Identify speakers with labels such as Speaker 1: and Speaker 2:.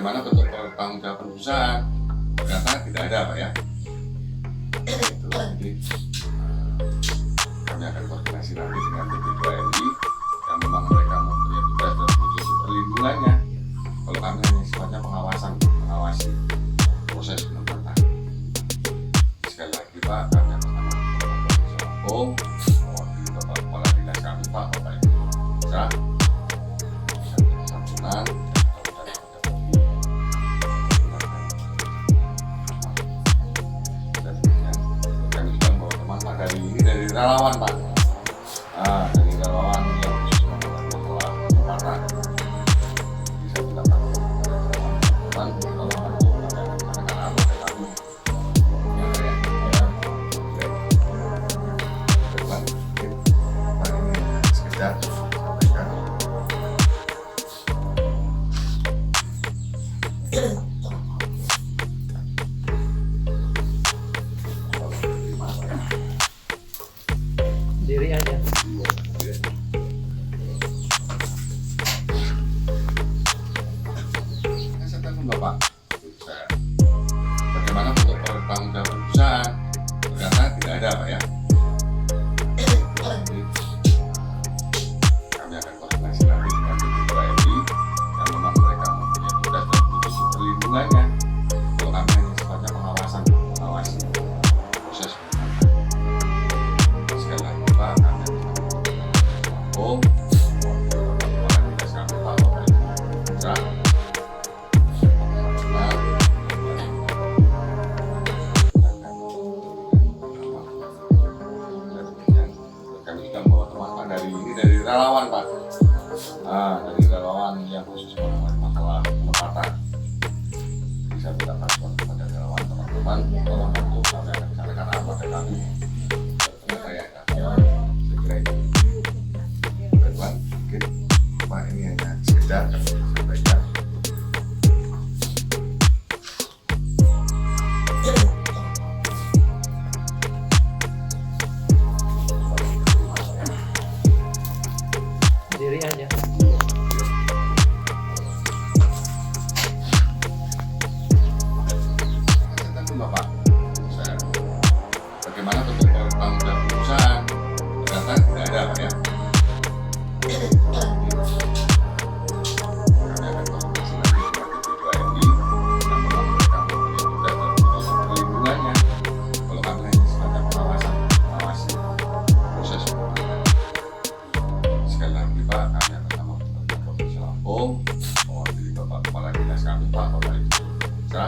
Speaker 1: bagaimana bentuk pertanggungjawaban perusahaan? Ternyata tidak ada, Pak ya. Itu, jadi kami akan koordinasi nanti dengan BP2MI yang memang mereka mempunyai tugas dan fungsi perlindungannya. Kalau kami hanya sifatnya pengawasan, mengawasi proses penempatan. Sekali lagi Pak, kami akan mewakili Bapak Kepala Dinas kami Pak, Bapak Ibu Putra, Santunan, kami juga membawa teman Pak dari relawan Pak. Dari relawan yang khusus mengenai masalah penempatan. Bisa kita teman kalau anak-anak anggota kami. Sekedar sampaikan.
Speaker 2: Diri aja.
Speaker 1: Saya telepon Bapak. Bagaimana bentuk pertanggungjawaban perusahaan? Ternyata tidak ada, Pak ya. Kami akan koordinasi nanti dengan BP2MI yang memang mereka mempunyai tugas dan fungsi perlindungannya. Kalau kami hanya sifatnya pengawasan, mengawasi proses penempatan. Sekali lagi Pak, kami akan Kepala Dinas kami Pak, Bapak Ibu Putra, kami juga membawa teman Pak dari relawan Pak. Dari relawan yang khusus mengenai masalah penempatan. Bisa kita bantuan kepada relawan teman-teman, tolong bantu kami akan bicarakan apa ke kami. Saya kira itu. Teman, mungkin Pak ini hanya sekedar kami sampaikan.
Speaker 2: Diri aja.
Speaker 1: Saya telepon Bapak. Bagaimana bentuk pertanggungjawaban perusahaan? Ternyata tidak ada, Pak ya. Kami akan koordinasi nanti dengan BP2MI yang memang mereka mempunyai tugas dan fungsi perlindungannya. Kalau kami hanya sifatnya pengawasan, mengawasi proses penempatan. Sekali lagi Pak, kami akan sama Provinsi Lampung mewakili Bapak Kepala Dinas kami Pak, Bapak Ibu Putra,